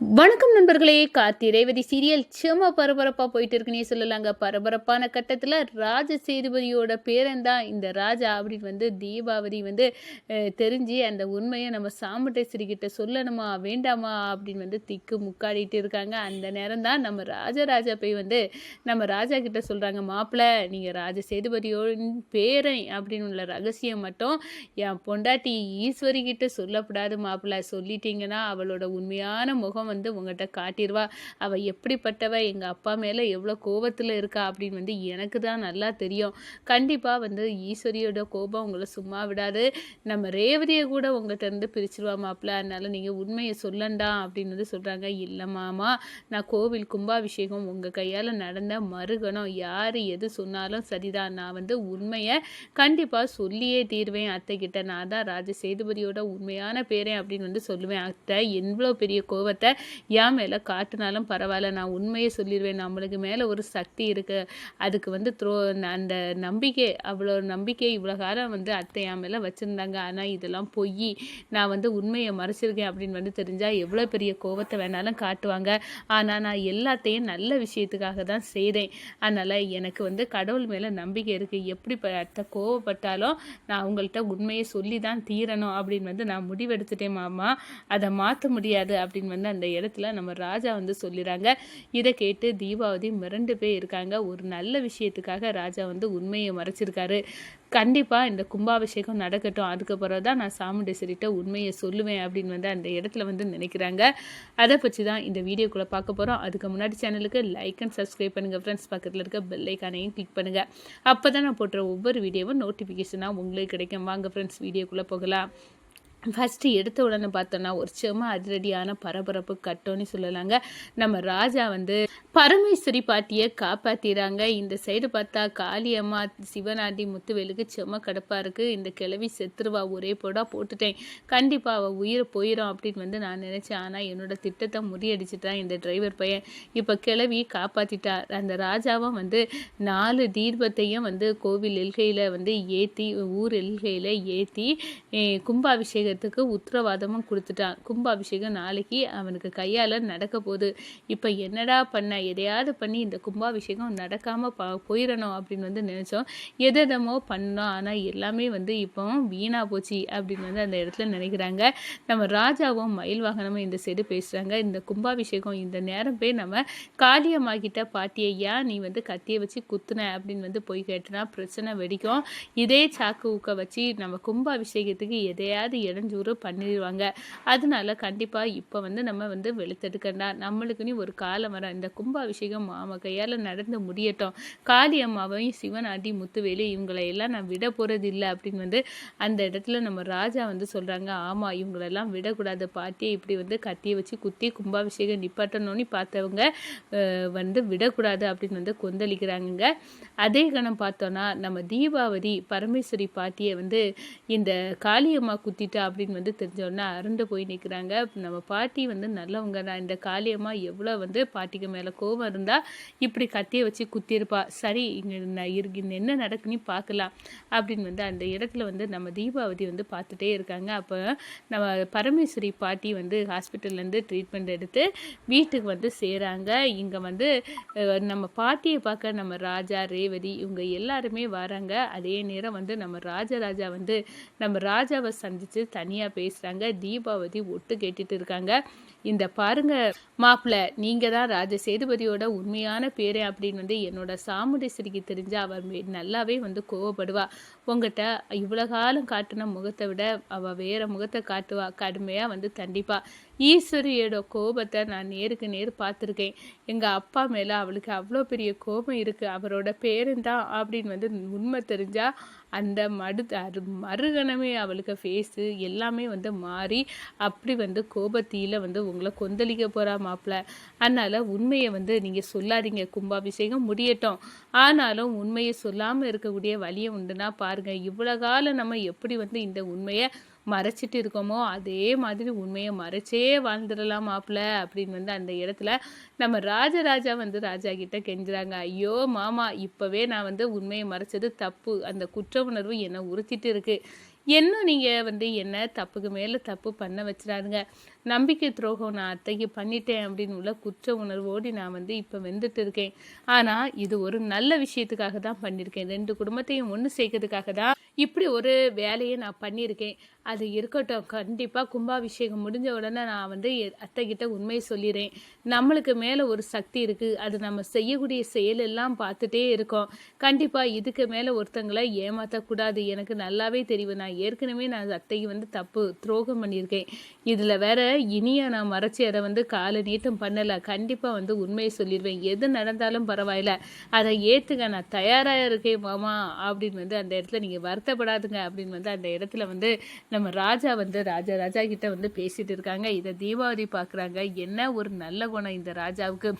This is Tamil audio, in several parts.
வணக்கம் நண்பர்களே. கார்த்தி ரேவதி சீரியல் செம பரபரப்பாக போயிட்டு இருக்குன்னே சொல்லலாங்க. பரபரப்பான கட்டத்தில் ராஜ சேதுபதியோட பேரன்தான் இந்த ராஜா அப்படின்னு தீபாவதி தெரிஞ்சு அந்த உண்மையை நம்ம சாமுண்டேஸ்வரி கிட்ட சொல்லணுமா வேண்டாமா அப்படின்னு திக்கு முக்காடிட்டு இருக்காங்க. அந்த நேரம் தான் நம்ம ராஜராஜா போய் நம்ம ராஜா கிட்ட சொல்கிறாங்க, மாப்பிள்ளை நீங்கள் ராஜ சேதுபதியோட பேரன் அப்படின்னு உள்ள ரகசியம் மட்டும் என் பொண்டாட்டி ஈஸ்வரி கிட்ட சொல்லப்படாது மாப்பிள்ளை. சொல்லிட்டீங்கன்னா அவளோட உண்மையான முகம் உங்கள்கிட்ட காட்டிடுவா. அவள் எப்படிப்பட்டவ, எங்கள் அப்பா மேலே எவ்வளோ கோபத்தில் இருக்கா அப்படின்னு எனக்கு தான் நல்லா தெரியும். கண்டிப்பாக ஈஸ்வரியோட கோபம் உங்களை சும்மா விடாது. நம்ம ரேவதியை கூட உங்கள்கிட்ட இருந்து பிரிச்சிருவா மாப்பிள்ள. அதனால நீங்கள் உண்மையை சொல்லண்டா அப்படின்னு சொல்கிறாங்க. இல்லை மாமா, நான் கோவில் கும்பாபிஷேகம் உங்கள் கையால் நடந்த மறுகணம் யார் எது சொன்னாலும் சரிதான். நான் உண்மையை கண்டிப்பாக சொல்லியே தீர்வேன் அத்தைக்கிட்ட. நான் தான் ராஜ சேதுபதியோட உண்மையான பேரன் அப்படின்னு சொல்லுவேன். அத்தை எவ்வளோ பெரிய கோவத்தை என் மேலே காட்டினாலும் பரவாயில்ல, நான் உண்மையை சொல்லிடுவேன். நம்மளுக்கு மேலே ஒரு சக்தி இருக்குது. அதுக்கு அந்த நம்பிக்கை, அவ்வளோ நம்பிக்கை இவ்வளோ காலம் அத்தை என் மேலே வச்சுருந்தாங்க. ஆனால் இதெல்லாம் பொய். நான் உண்மையை மறைச்சிருக்கேன் அப்படின்னு தெரிஞ்சால் எவ்வளோ பெரிய கோவத்தை வேணாலும் காட்டுவாங்க. ஆனால் நான் எல்லாத்தையும் நல்ல விஷயத்துக்காக தான் செய்கிறேன். அதனால் எனக்கு கடவுள் மேலே நம்பிக்கை இருக்குது. எப்படி அத்தை கோவப்பட்டாலும் நான் அவங்கள்ட்ட உண்மையை சொல்லி தான் தீரணும் அப்படின்னு நான் முடிவெடுத்துட்டேன் மாமா. அதை மாற்ற முடியாது அப்படின்னு அந்த இடத்துல நம்ம ராஜா சொல்லிடுறாங்க. இதை கேட்டு தீபாவதி மிரண்டு போய் இருக்காங்க. ஒரு நல்ல விஷயத்துக்காக ராஜா உண்மையை மறைச்சிருக்காரு. கண்டிப்பாக இந்த கும்பாபிஷேகம் நடக்கட்டும், அதுக்கப்புறம் தான் நான் சாமுண்டேஸ்வரிட்ட உண்மையை சொல்லுவேன் அப்படின்னு அந்த இடத்துல நினைக்கிறாங்க. அதை பற்றி தான் இந்த வீடியோக்குள்ளே பார்க்க போகிறோம். அதுக்கு முன்னாடி சேனலுக்கு லைக் அண்ட் சப்ஸ்கிரைப் பண்ணுங்கள் ஃப்ரெண்ட்ஸ். பக்கத்தில் இருக்க பெல் ஐக்கானையும் கிளிக் பண்ணுங்கள். அப்போ தான் நான் போடுற ஒவ்வொரு வீடியோவும் நோட்டிஃபிகேஷனாக உங்களுக்கு கிடைக்கும். வாங்க ஃப்ரெண்ட்ஸ், வீடியோக்குள்ளே போகலாம். ஃபஸ்ட்டு எடுத்த உடனே பார்த்தோன்னா ஒரு செம அதிரடியான பரபரப்பு கட்டோன்னு சொல்லலாங்க. நம்ம ராஜா பரமேஸ்வரி பாட்டியை காப்பாற்றிடுறாங்க. இந்த சைடு பார்த்தா காளியம்மா சிவனாண்டி முத்துவேலுக்கு செம கடுப்பாக இருக்குது. இந்த கிழவி செத்துருவா, ஒரே போடா போட்டுட்டேன், கண்டிப்பாக அவள் உயிரை போயிடும் அப்படின்னு நான் நினச்சேன். ஆனால் என்னோடய திட்டத்தை முறியடிச்சிட்டான் இந்த டிரைவர் பையன். இப்போ கிழவி காப்பாற்றிட்டா. அந்த ராஜாவும் 4 தீபத்தையும் கோவில் எல்கையில் ஏற்றி, ஊர் எல்கையில் ஏற்றி கும்பாபிஷேகத்துக்கு உத்தரவாதமும் கொடுத்துட்டான். கும்பாபிஷேகம் நாளைக்கு அவனுக்கு கையால் நடக்க போகுது. இப்போ என்னடா பண்ண, எதையாவது பண்ணி இந்த கும்பாபிஷேகம் நடக்காமல் போயிடணும் அப்படின்னு நினச்சோம். எதமோ பண்ணோம். ஆனால் எல்லாமே இப்போ வீணாக போச்சு அப்படின்னு அந்த இடத்துல நினைக்கிறாங்க. நம்ம ராஜாவும் மயில் வாகனமும் இந்த சைடு பேசுகிறாங்க. இந்த கும்பாபிஷேகம் இந்த நேரம் போய் நம்ம காளியம்மாக்கிட்ட பாட்டியை ஏன் நீ கத்தியை வச்சு குத்துன அப்படின்னு போய் கேட்டனா பிரச்சனை வெடிக்கும். இதே சாக்கு ஊக்க வச்சு நம்ம கும்பாபிஷேகத்துக்கு எதையாவது இடைஞ்சூறு பண்ணிடுவாங்க. அதனால கண்டிப்பாக இப்போ நம்ம வெளுத்தெடுக்கண்டா. நம்மளுக்குன்னு ஒரு காலம் வர இந்த கும்பாபிஷேகம் மாமா கையால் நடந்து முடியட்டும். காளியம்மாவையும் சிவனாண்டி முத்துவேலு இவங்களை எல்லாம் நான் விட போகிறது இல்லை அப்படின்னு அந்த இடத்துல நம்ம ராஜா சொல்கிறாங்க. ஆமாம், இவங்களெல்லாம் விடக்கூடாது. பாட்டியை இப்படி கத்தியை வச்சு குத்தி கும்பாபிஷேகம் நிப்பாட்டணும்னு பார்த்தவங்க விடக்கூடாது அப்படின்னு கொந்தளிக்கிறாங்க. அதே கணம் பார்த்தோன்னா நம்ம தீபாவதி பரமேஸ்வரி பாட்டியை இந்த காளியம்மா குத்திட்டா அப்படின்னு தெரிஞ்சோன்னா அருண்டு போய் நிற்கிறாங்க. நம்ம பாட்டி நல்லவங்க தான். இந்த காளியம்மா எவ்வளோ பாட்டிக்கு மேலே கோபம் இருந்தால் இப்படி கத்தியை வச்சு குத்திருப்பா. சரி, இங்கே என்ன நடக்குன்னு பார்க்கலாம் அப்படின்னு அந்த இடத்துல நம்ம தீபாவதி பார்த்துட்டே இருக்காங்க. அப்போ நம்ம பரமேஸ்வரி பாட்டி ஹாஸ்பிட்டல்லேருந்து ட்ரீட்மெண்ட் எடுத்து வீட்டுக்கு சேராங்க. இங்கே நம்ம பாட்டியை பார்க்க நம்ம ராஜா ரேவதி இவங்க எல்லாருமே வராங்க. அதே நேரம் நம்ம ராஜராஜா நம்ம ராஜாவை சந்தித்து தனியாக பேசுகிறாங்க. தீபாவதி ஒட்டு கேட்டுட்டு இருக்காங்க. இந்த பாருங்க மாப்பிள்ளை, நீங்கள் தான் ராஜ சேதுபதியோட உண்மையான பேரே அப்படின்னு என்னோட சாமுண்டேஸ்வரிக்கு தெரிஞ்சால் அவர் நல்லாவே கோவப்படுவா. உங்கள்கிட்ட இவ்வளோ காலம் காட்டின முகத்தை விட அவள் வேறு முகத்தை காட்டுவா. கடுமையாக தண்டிப்பா. ஈஸ்வரியோட கோபத்தை நான் நேருக்கு நேர் பார்த்துருக்கேன். எங்கள் அப்பா மேலே அவளுக்கு அவ்வளோ பெரிய கோபம் இருக்குது. அவரோட பேருந்தான் அப்படின்னு உண்மை தெரிஞ்சால் அந்த மறுகணமே அவளுக்கு ஃபேஸு எல்லாமே மாறி அப்படி கோபத்தியில் உங்களை கொந்தளிக்க போகிறா மாப்பிள்ளை. அதனால் உண்மையை நீங்கள் சொல்லாதீங்க. கும்பாபிஷேகம் முடியட்டும். ஆனாலும் உண்மையை சொல்லாமல் இருக்கக்கூடிய வழியை உண்டுன்னா பாருங்கள். இவ்வளோ காலம் நம்ம எப்படி இந்த உண்மையை மறைச்சிட்டு இருக்கோமோ அதே மாதிரி உண்மையை மறைச்சே வாழ்ந்துடலாம் மாப்பிள்ள அப்படின்னு அந்த இடத்துல நம்ம ராஜராஜா ராஜா கிட்ட கெஞ்சுறாங்க. ஐயோ மாமா, இப்போவே நான் உண்மையை மறைச்சது தப்பு. அந்த குற்ற உணர்வு என்னை உறுத்திட்டு இருக்கு. இன்னும் நீங்கள் வந்து என்ன தப்புக்கு மேலே தப்பு பண்ண வச்சிடாதுங்க. நம்பிக்கை துரோகம் நான் அத்தைக்கு பண்ணிட்டேன் அப்படின்னு உள்ள குற்ற உணர்வோடு நான் வந்து இப்போ வெந்துட்டு இருக்கேன். ஆனால் இது ஒரு நல்ல விஷயத்துக்காக தான் பண்ணியிருக்கேன். 2 குடும்பத்தையும் ஒன்று சேர்க்கறதுக்காக தான் இப்படி ஒரு வேலையை நான் பண்ணியிருக்கேன். அது இருக்கட்டும். கண்டிப்பாக கும்பாபிஷேகம் முடிஞ்ச உடனே நான் வந்து அத்தைக்கிட்ட உண்மையை சொல்லிடுறேன். நம்மளுக்கு மேலே ஒரு சக்தி இருக்குது. அது நம்ம செய்யக்கூடிய செயலெல்லாம் பார்த்துட்டே இருக்கோம். கண்டிப்பாக இதுக்கு மேலே ஒருத்தங்களை ஏமாற்றக்கூடாது. எனக்கு நல்லாவே தெரியும். நான் ஏற்கனவே அத்தைக்கு வந்து தப்பு துரோகம் பண்ணியிருக்கேன். இதில் வேற இனியா நான் மறைச்சி அதை வந்து காலை நீட்டம் பண்ணலை. கண்டிப்பாக வந்து உண்மையை சொல்லிடுவேன். எது நடந்தாலும் பரவாயில்ல, அதை ஏற்றுக்க நான் தயாராக இருக்கேன் மாமா அப்படின்னு வந்து அந்த இடத்துல நீங்கள் வருத்தப்படாதுங்க அப்படின்னு வந்து அந்த இடத்துல வந்து நம்ம ராஜா வந்து ராஜா கிட்ட வந்து பேசிட்டு இருக்காங்க. இதை தீபாவளி பார்க்குறாங்க. என்ன ஒரு நல்ல குணம் இந்த ராஜாவுக்கு.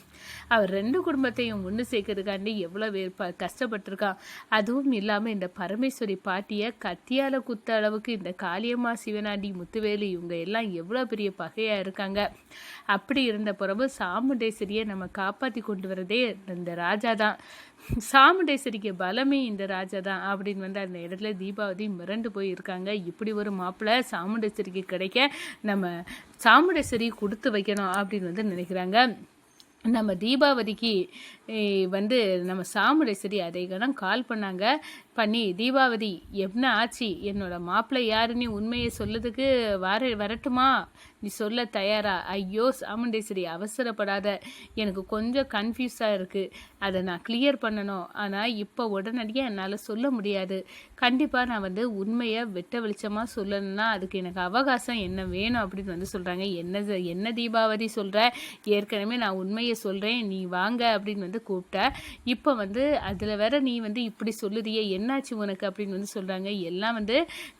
அவர் 2 குடும்பத்தையும் ஒன்று சேர்க்கறதுக்காண்டி எவ்வளோ கஷ்டப்பட்டிருக்கான். அதுவும் இல்லாமல் இந்த பரமேஸ்வரி பாட்டியை கத்தியால் குத்த அளவுக்கு இந்த காளியம்மா, சிவனாண்டி, முத்துவேலு இவங்க எல்லாம் எவ்வளோ பெரிய பகையாக இருக்காங்க. அப்படி இருந்த பிறகு சாமுண்டேஸ்வரியை நம்ம காப்பாற்றி கொண்டு வரதே இந்த ராஜா தான். சாமுண்டேஸ்வரிக்கு பலமே இந்த ராஜா தான் அப்படின்னு வந்து அந்த இடத்துல தீபாவளி மிரண்டு போய் இருக்காங்க. இப்படி ஒரு மாப்பிள்ளை சாமுண்டேஸ்வரிக்கு கிடைக்க நம்ம சாமுண்டேஸ்வரி கொடுத்து வைக்கணும் அப்படின்னு வந்து நினைக்கிறாங்க. நம்ம தீபாவளிக்கு வந்து நம்ம சாமுண்டேஸ்வரி அதை கால் பண்ணி தீபாவளி என்ன ஆச்சு, என்னோட மாப்பிள்ளை யாருன்னு உண்மையை சொல்லதுக்கு வரட்டுமா, நீ சொல்ல தயாரா? ஐயோ சாமுண்டேஸ்வரி அவசரப்படாத, எனக்கு கொஞ்சம் கன்ஃபியூஸாக இருக்குது, அதை நான் கிளியர் பண்ணணும். ஆனால் இப்போ உடனடியாக என்னால் சொல்ல முடியாது. கண்டிப்பாக நான் வந்து உண்மையை வெட்ட வெளிச்சமாக சொல்லணும்னா அதுக்கு எனக்கு அவகாசம் என்ன வேணும் அப்படின்னு வந்து சொல்கிறாங்க. என்ன தீபாவளி சொல்கிற, ஏற்கனவே நான் உண்மையை சொல்கிறேன், நீ வாங்க அப்படின்னு வந்து கூப்பிட்ட. இப்போ வந்து அதில் வேற நீ வந்து இப்படி சொல்லுறியே, என்னாச்சு உனக்கு அப்படின்னு வந்து சொல்கிறாங்க. எல்லாம் வந்து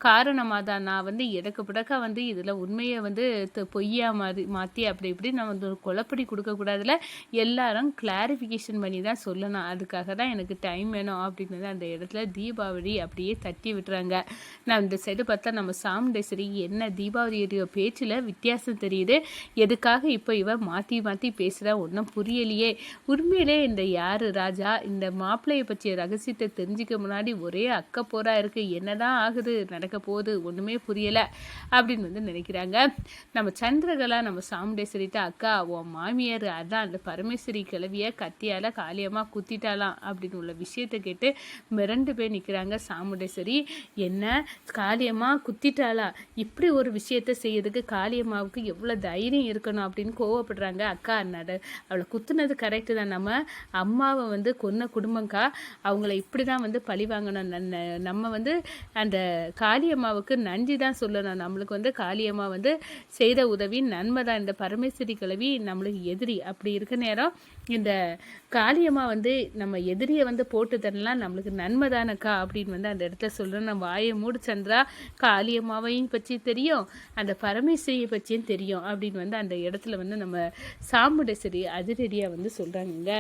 காரணமாக தான். நான் வந்து இடக்கு பிடக்கா வந்து இதில் உண்மையை வந்து பொய்யா மாற்றி அப்படி இப்படி நான் வந்து ஒரு குழப்படி கொடுக்கக்கூடாதுல, எல்லாரும் கிளாரிஃபிகேஷன் பண்ணி தான் சொல்லணும். அதுக்காக தான் எனக்கு டைம் வேணும் அப்படின்னு அந்த இடத்துல தீபாவளி அப்படியே தட்டி விட்டுறாங்க. நான் இந்த சைடு பார்த்தா நம்ம சாமுண்டேஸ்வரி என்ன தீபாவளியுடைய பேச்சில் வித்தியாசம் தெரியுது. எதுக்காக இப்போ இவ மாற்றி பேசுகிறா ஒன்றும் புரியலையே. உண்மையிலே இந்த யார் ராஜா, இந்த மாப்பிள்ளையை பற்றிய ரகசியத்தை தெரிஞ்சுக்க முன்னாடி ஒரே அக்கப்போரா இருக்குது. என்னதான் ஆகுது நடக்க போகுது ஒன்றுமே புரியலை அப்படின்னு வந்து நினைக்கிறாங்க. நம்ம சந்திரகலா நம்ம சாமுண்டேஸ்வரிட்ட, அக்கா உன் மாமியார் அதான் அந்த பரமேஸ்வரி கிளவிய கத்தியால் காளியமாக குத்திட்டாலாம் அப்படின்னு உள்ள விஷயத்தை கேட்டு மிரண்டு போய் நிற்கிறாங்க. சாமுண்டேஸ்வரி என்ன காளியம்மா குத்திட்டாளா, இப்படி ஒரு விஷயத்த செய்யறதுக்கு காளியம்மாவுக்கு எவ்வளோ தைரியம் இருக்கணும் அப்படின்னு கோவப்படுறாங்க. அக்கா அவளை குத்துனது கரெக்டு தான், நம்ம அம்மாவை வந்து கொன்ன குடும்பம்க்கா, அவங்கள இப்படி தான் வந்து பழி வாங்கணும். நம்ம வந்து அந்த காளியம்மாவுக்கு நன்றி தான் சொல்லணும். நம்மளுக்கு வந்து காளியம்மா வந்து செய்த உதவி நன்மை தான். இந்த பரமேஸ்வரி கிழவி நம்மளுக்கு எதிரி. அப்படி இருக்க நேரம் இந்த காளியம்மா வந்து நம்ம எதிரியை வந்து போட்டு தரலாம், நம்மளுக்கு நன்மை தானக்கா அப்படின்னு வந்து அந்த இடத்துல சொல்கிறேன். நம்ம வாயை மூடு சந்திரா, காளியம்மாவையும் பற்றி தெரியும், அந்த பரமேஸ்வரியை பற்றியும் தெரியும் அப்படின்னு வந்து அந்த இடத்துல வந்து நம்ம சாமுண்டேஸ்வரி அதிரடியாக வந்து சொல்கிறாங்க.